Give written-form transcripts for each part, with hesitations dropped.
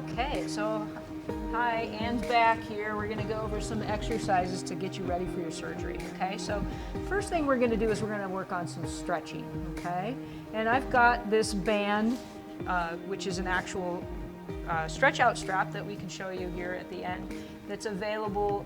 Okay, so hi, Anne's back here. We're going to go over some exercises to get you ready for your surgery, okay? So first thing we're going to do is we're going to work on some stretching, okay? And I've got this band, which is an actual stretch out strap that we can show you here at the end, that's available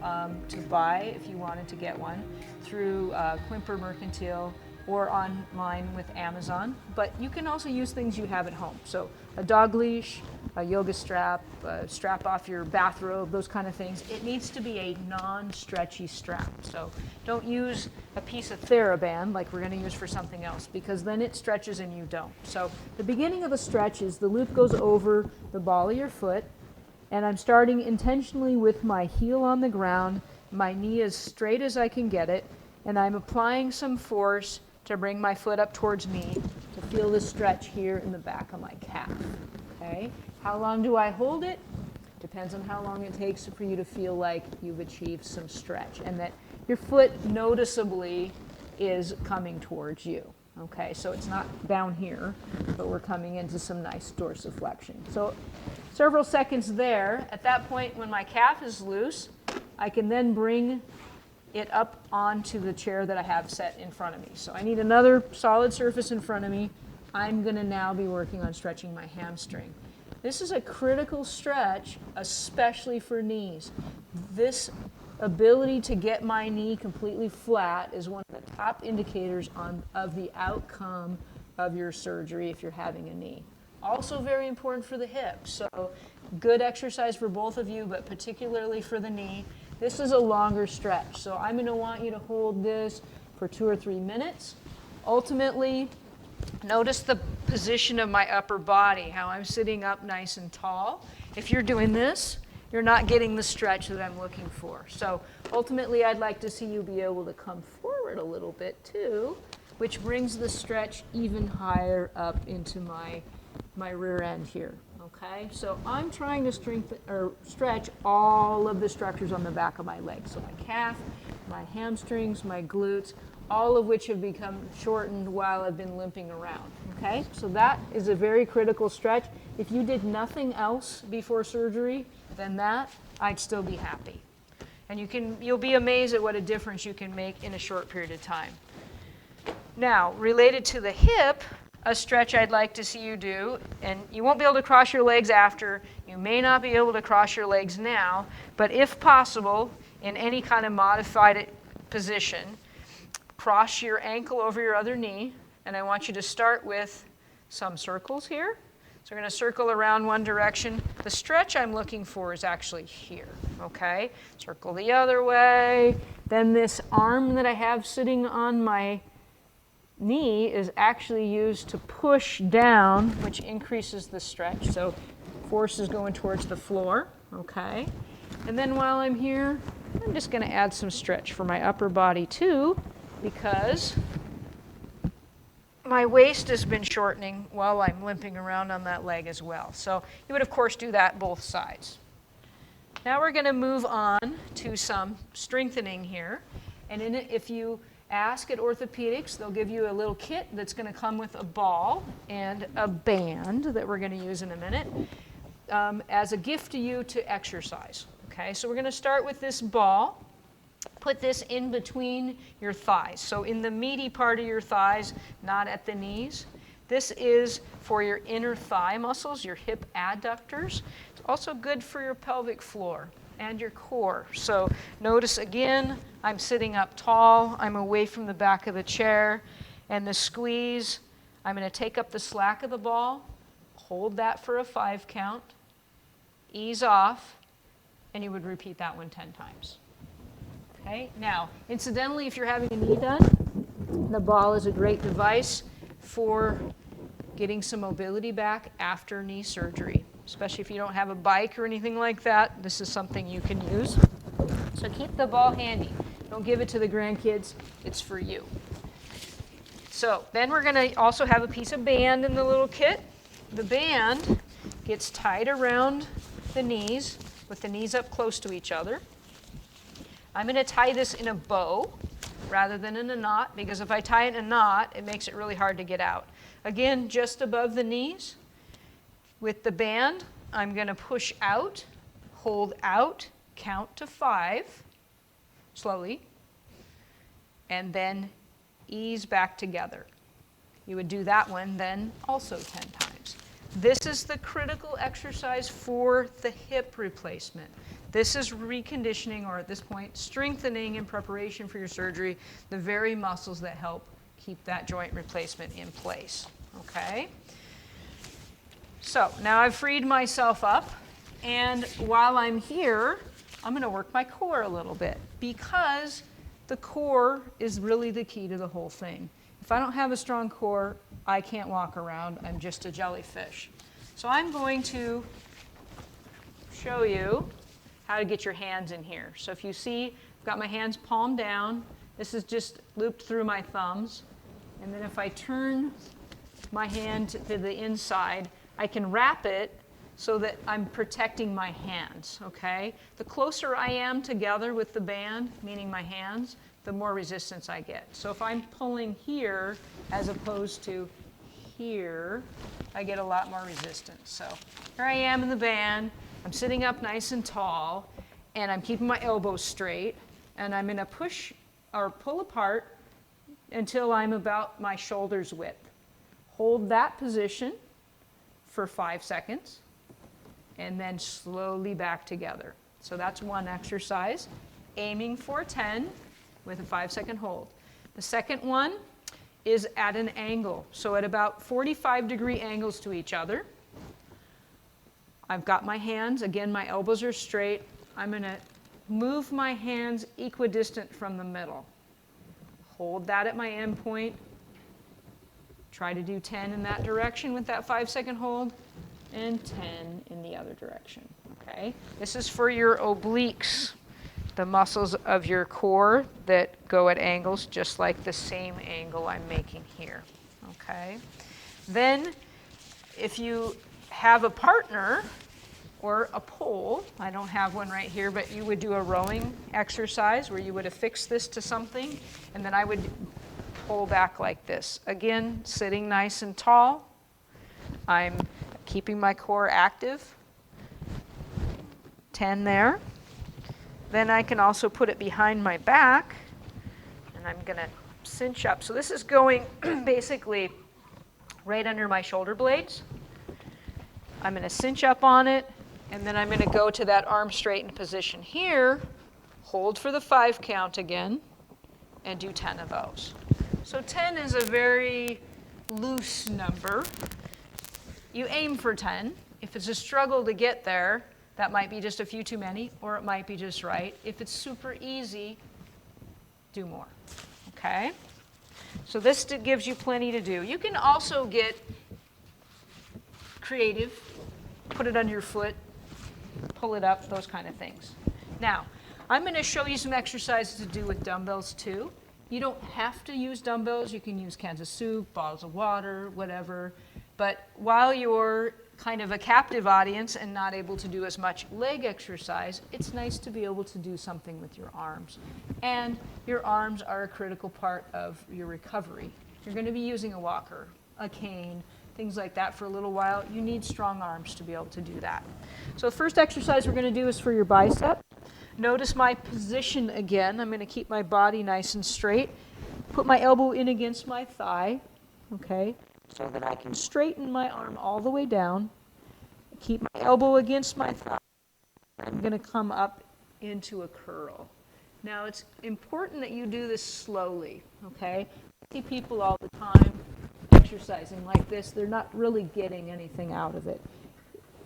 to buy if you wanted to get one through Quimper Mercantile or online with Amazon. But you can also use things you have at home. So a dog leash, a yoga strap, strap off your bathrobe, those kind of things. It needs to be a non-stretchy strap. So don't use a piece of TheraBand like we're going to use for something else, because then it stretches and you don't. So the beginning of a stretch is the loop goes over the ball of your foot, and I'm starting intentionally with my heel on the ground, my knee as straight as I can get it, and I'm applying some force to bring my foot up towards me to feel the stretch here in the back of my calf. Okay? How long do I hold it? Depends on how long it takes for you to feel like you've achieved some stretch and that your foot noticeably is coming towards you. Okay, so it's not down here, but we're coming into some nice dorsiflexion. So several seconds there. At that point, when my calf is loose, I can then bring it up onto the chair that I have set in front of me. So I need another solid surface in front of me. I'm going to now be working on stretching my hamstring. This is a critical stretch, especially for knees. This ability to get my knee completely flat is one of the top indicators of the outcome of your surgery if you're having a knee. Also very important for the hip. So good exercise for both of you, but particularly for the knee. This is a longer stretch. So I'm going to want you to hold this for 2 or 3 minutes. Ultimately, notice the position of my upper body, how I'm sitting up nice and tall. If you're doing this, you're not getting the stretch that I'm looking for. So ultimately, I'd like to see you be able to come forward a little bit too, which brings the stretch even higher up into my rear end here. Okay, so I'm trying to stretch all of the structures on the back of my legs. So my calf, my hamstrings, my glutes, all of which have become shortened while I've been limping around. Okay, so that is a very critical stretch. If you did nothing else before surgery than that, I'd still be happy. And you'll be amazed at what a difference you can make in a short period of time. Now, related to the hip, a stretch I'd like to see you do, and you won't be able to cross your legs after, you may not be able to cross your legs now, but if possible, in any kind of modified position, cross your ankle over your other knee, and I want you to start with some circles here. So we're going to circle around one direction. The stretch I'm looking for is actually here, okay? Circle the other way. Then this arm that I have sitting on my knee is actually used to push down, which increases the stretch. So force is going towards the floor, okay? And then while I'm here, I'm just going to add some stretch for my upper body too, because my waist has been shortening while I'm limping around on that leg as well. So you would, of course, do that both sides. Now we're going to move on to some strengthening here. And in it, if you ask at orthopedics, they'll give you a little kit that's going to come with a ball and a band that we're going to use in a minute as a gift to you to exercise. Okay, so we're going to start with this ball. Put this in between your thighs, so in the meaty part of your thighs, not at the knees. This is for your inner thigh muscles, your hip adductors. It's also good for your pelvic floor and your core. So notice again, I'm sitting up tall, I'm away from the back of the chair, and the squeeze, I'm going to take up the slack of the ball, hold that for a 5 count, ease off, and you would repeat that one 10 times. Okay, now, incidentally, if you're having a knee done, the ball is a great device for getting some mobility back after knee surgery, especially if you don't have a bike or anything like that. This is something you can use. So keep the ball handy. Don't give it to the grandkids. It's for you. So then we're going to also have a piece of band in the little kit. The band gets tied around the knees with the knees up close to each other. I'm going to tie this in a bow rather than in a knot, because if I tie it in a knot, it makes it really hard to get out. Again, just above the knees. With the band, I'm going to push out, hold out, count to 5, slowly, and then ease back together. You would do that one then also 10 times. This is the critical exercise for the hip replacement. This is reconditioning, or at this point, strengthening in preparation for your surgery, the very muscles that help keep that joint replacement in place, okay? So now I've freed myself up, and while I'm here, I'm going to work my core a little bit, because the core is really the key to the whole thing. If I don't have a strong core, I can't walk around. I'm just a jellyfish. So I'm going to show you how to get your hands in here. So if you see, I've got my hands palm down. This is just looped through my thumbs. And then if I turn my hand to the inside, I can wrap it so that I'm protecting my hands, okay? The closer I am together with the band, meaning my hands, the more resistance I get. So if I'm pulling here as opposed to here, I get a lot more resistance. So here I am in the band, I'm sitting up nice and tall, and I'm keeping my elbows straight, and I'm gonna push or pull apart until I'm about my shoulder's width. Hold that position for 5 seconds, and then slowly back together. So that's one exercise, aiming for 10 with a 5-second hold. The second one is at an angle, so at about 45-degree angles to each other. I've got my hands, again, my elbows are straight. I'm gonna move my hands equidistant from the middle. Hold that at my end point. Try to do 10 in that direction with that 5-second hold, and 10 in the other direction, okay? This is for your obliques, the muscles of your core that go at angles just like the same angle I'm making here, okay? Then if you have a partner or a pole, I don't have one right here, but you would do a rowing exercise where you would affix this to something, and then I would pull back like this. Again, sitting nice and tall. I'm keeping my core active. 10 there. Then I can also put it behind my back, and I'm going to cinch up. So this is going basically right under my shoulder blades. I'm going to cinch up on it, and then I'm going to go to that arm straightened position here, hold for the 5 count again, and do 10 of those. So 10 is a very loose number. You aim for 10. If it's a struggle to get there, that might be just a few too many, or it might be just right. If it's super easy, do more, okay? So this gives you plenty to do. You can also get creative, put it under your foot, pull it up, those kind of things. Now, I'm going to show you some exercises to do with dumbbells too. You don't have to use dumbbells. You can use cans of soup, bottles of water, whatever. But while you're kind of a captive audience and not able to do as much leg exercise, it's nice to be able to do something with your arms. And your arms are a critical part of your recovery. You're going to be using a walker, a cane, things like that for a little while. You need strong arms to be able to do that. So the first exercise we're going to do is for your bicep. Notice my position again. I'm going to keep my body nice and straight. Put my elbow in against my thigh, okay, so that I can straighten my arm all the way down. Keep my elbow against my thigh. I'm going to come up into a curl. Now, it's important that you do this slowly, okay? I see people all the time exercising like this. They're not really getting anything out of it.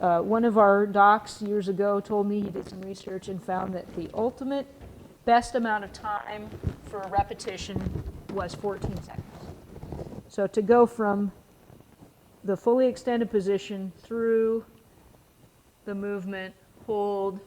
One of our docs years ago told me he did some research and found that the ultimate best amount of time for a repetition was 14 seconds. So to go from the fully extended position through the movement, hold,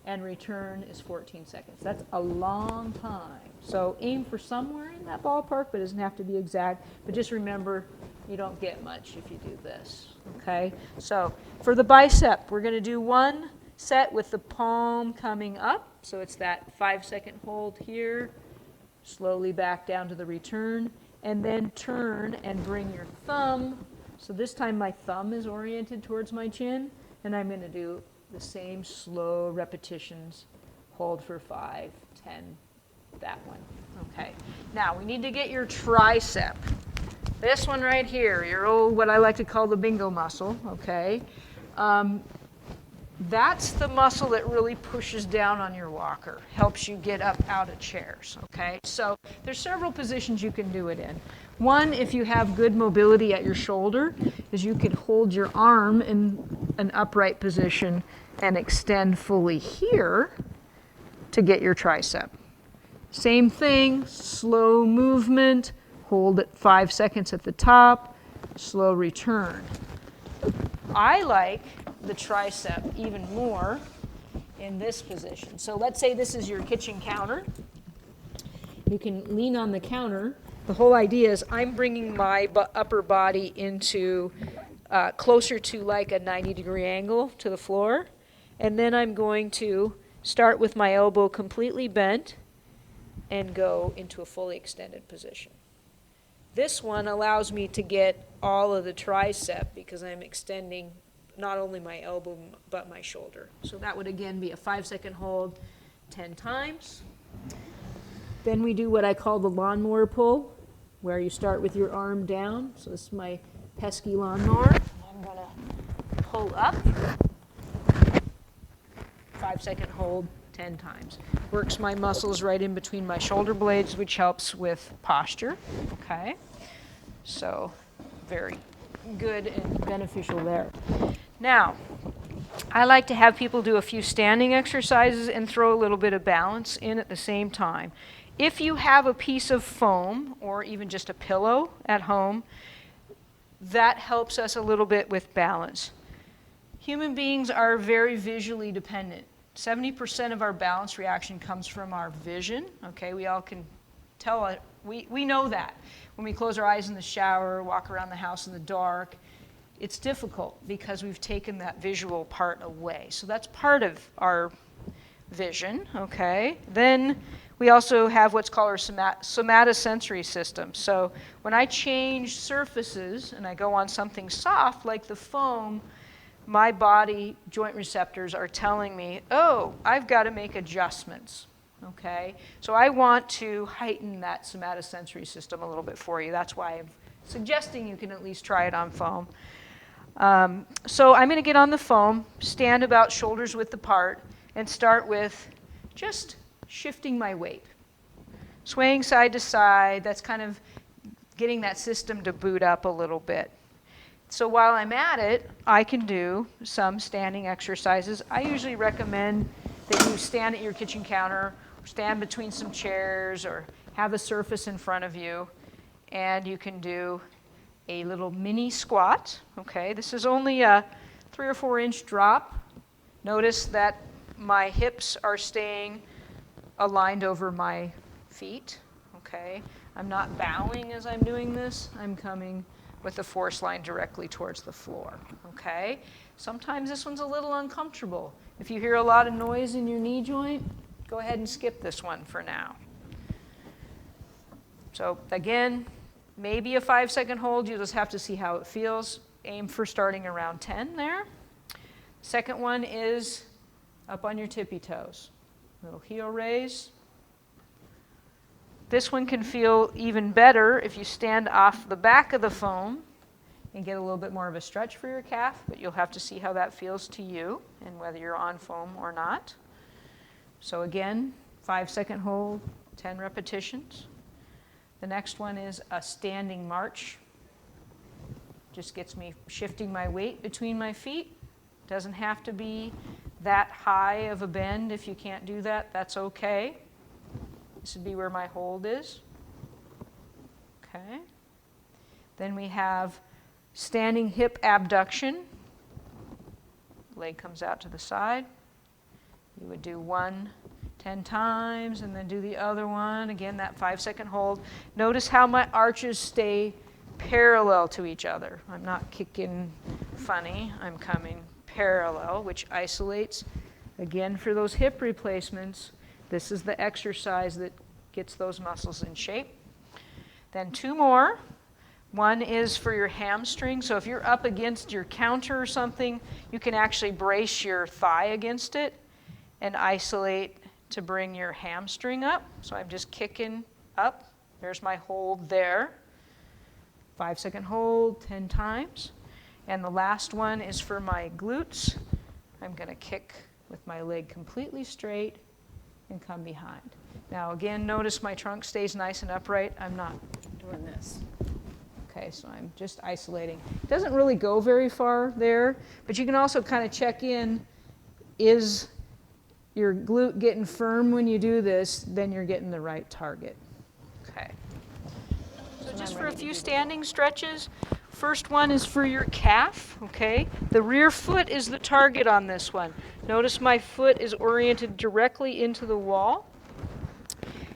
and return is 14 seconds. That's a long time. So aim for somewhere in that ballpark, but it doesn't have to be exact. But just remember, you don't get much if you do this, okay? So for the bicep, we're going to do one set with the palm coming up. So it's that 5-second hold here, slowly back down to the return, and then turn and bring your thumb. So this time my thumb is oriented towards my chin. And I'm going to do the same slow repetitions. Hold for 5, 10, that one. Okay. Now we need to get your tricep. This one right here, your old, what I like to call the bingo muscle, okay? That's the muscle that really pushes down on your walker, helps you get up out of chairs, okay? So there's several positions you can do it in. One, if you have good mobility at your shoulder, is you could hold your arm in an upright position and extend fully here to get your tricep. Same thing, slow movement, hold it 5 seconds at the top, slow return. I like the tricep even more in this position. So let's say this is your kitchen counter. You can lean on the counter. The whole idea is I'm bringing my upper body into closer to like a 90-degree angle to the floor. And then I'm going to start with my elbow completely bent and go into a fully extended position. This one allows me to get all of the tricep because I'm extending not only my elbow but my shoulder. So that would again be a 5-second hold 10 times. Then we do what I call the lawnmower pull, where you start with your arm down. So this is my pesky lawnmower. I'm going to pull up, 5-second hold 10 times. Works my muscles right in between my shoulder blades, which helps with posture. Okay, so very good and beneficial there. Now, I like to have people do a few standing exercises and throw a little bit of balance in at the same time. If you have a piece of foam or even just a pillow at home, that helps us a little bit with balance. Human beings are very visually dependent. 70% of our balance reaction comes from our vision. Okay, we all can tell it. We know that. When we close our eyes in the shower, walk around the house in the dark, it's difficult because we've taken that visual part away. So that's part of our vision, okay? Then we also have what's called our somatosensory system. So when I change surfaces and I go on something soft like the foam, my body joint receptors are telling me, oh, I've got to make adjustments, okay? So I want to heighten that somatosensory system a little bit for you. That's why I'm suggesting you can at least try it on foam. So I'm going to get on the foam, stand about shoulders width apart, and start with just shifting my weight. Swaying side to side, that's kind of getting that system to boot up a little bit. So while I'm at it, I can do some standing exercises. I usually recommend that you stand at your kitchen counter, or stand between some chairs, or have a surface in front of you, and you can do a little mini squat. Okay, this is only a 3 or 4 inch drop. Notice that my hips are staying aligned over my feet. Okay, I'm not bowing as I'm doing this. I'm coming with the force line directly towards the floor. Okay, sometimes this one's a little uncomfortable. If you hear a lot of noise in your knee joint, go ahead and skip this one for now. So again, maybe a 5-second hold. You just have to see how it feels. Aim for starting around 10 there. Second one is up on your tippy toes. Little heel raise. This one can feel even better if you stand off the back of the foam and get a little bit more of a stretch for your calf, but you'll have to see how that feels to you and whether you're on foam or not. So again, 5-second hold, 10 repetitions. The next one is a standing march. Just gets me shifting my weight between my feet. Doesn't have to be that high of a bend. If you can't do that, that's okay. This would be where my hold is. Okay. Then we have standing hip abduction. Leg comes out to the side. You would do one 10 times and then do the other one. Again, that 5-second hold. Notice how my arches stay parallel to each other. I'm not kicking funny. I'm coming parallel, which isolates. Again, for those hip replacements, this is the exercise that gets those muscles in shape. Then 2 more. One is for your hamstring. So if you're up against your counter or something, you can actually brace your thigh against it and isolate to bring your hamstring up. So I'm just kicking up. There's my hold there. 5-second hold, 10 times. And the last one is for my glutes. I'm going to kick with my leg completely straight and come behind. Now again, notice my trunk stays nice and upright. I'm not doing this. Okay, so I'm just isolating. It doesn't really go very far there, but you can also kind of check in, is your glute getting firm when you do this? Then you're getting the right target. Okay. So just for a few standing stretches. First one is for your calf, okay? The rear foot is the target on this one. Notice my foot is oriented directly into the wall,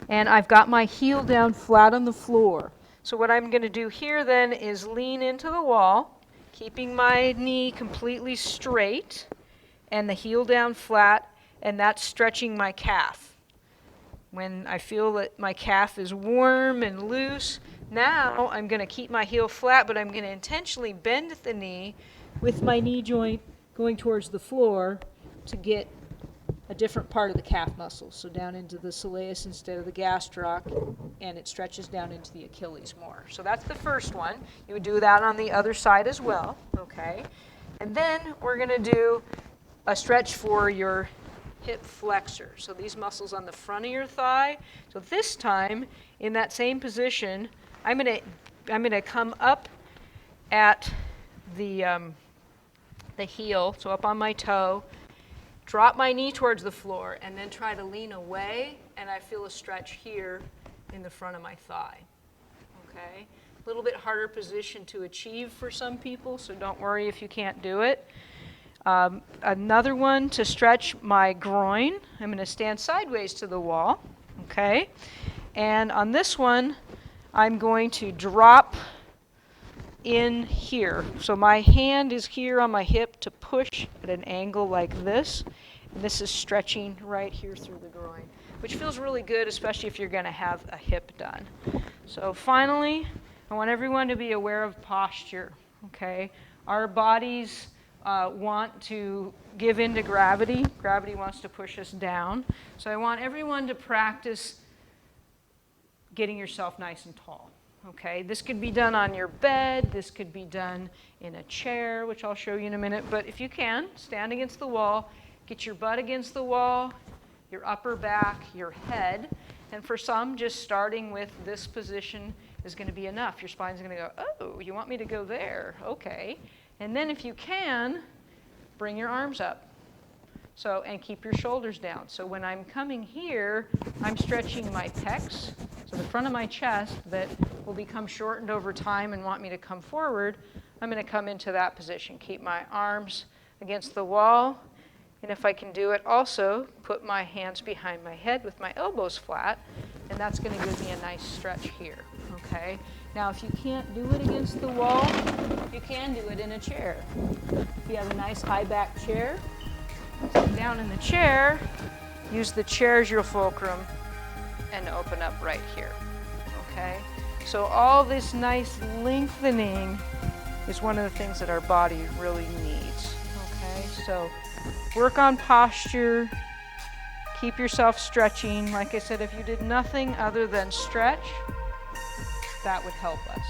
and I've got my heel down flat on the floor. So what I'm going to do here then is lean into the wall, keeping my knee completely straight and the heel down flat, and that's stretching my calf. When I feel that my calf is warm and loose, now I'm going to keep my heel flat, but I'm going to intentionally bend the knee with my knee joint going towards the floor to get a different part of the calf muscle. So down into the soleus instead of the gastroc, and it stretches down into the Achilles more. So that's the first one. You would do that on the other side as well, okay? And then we're going to do a stretch for your hip flexor. So these muscles on the front of your thigh. So this time, in that same position, I'm going to come up at the heel, so up on my toe, drop my knee towards the floor, and then try to lean away, and I feel a stretch here in the front of my thigh. Okay? A little bit harder position to achieve for some people, so don't worry if you can't do it. Another one to stretch my groin. I'm going to stand sideways to the wall. Okay? And on this one, I'm going to drop in here. So my hand is here on my hip to push at an angle like this. And this is stretching right here through the groin, which feels really good, especially if you're going to have a hip done. So finally, I want everyone to be aware of posture. Okay? Our bodies want to give in to gravity. Gravity wants to push us down. So I want everyone to practice getting yourself nice and tall. Okay, this could be done on your bed, this could be done in a chair, which I'll show you in a minute, but if you can, stand against the wall, get your butt against the wall, your upper back, your head, and for some, just starting with this position is going to be enough. Your spine's going to go, oh, you want me to go there? Okay. And then if you can, bring your arms up. So, and keep your shoulders down. So when I'm coming here, I'm stretching my pecs, so the front of my chest that will become shortened over time and want me to come forward. I'm going to come into that position. Keep my arms against the wall. And if I can do it also, put my hands behind my head with my elbows flat, and that's going to give me a nice stretch here. Okay? Now, if you can't do it against the wall, you can do it in a chair. If you have a nice high back chair, sit down in the chair, use the chair as your fulcrum, and open up right here. Okay? So all this nice lengthening is one of the things that our body really needs. Okay? So work on posture. Keep yourself stretching. Like I said, if you did nothing other than stretch, that would help us.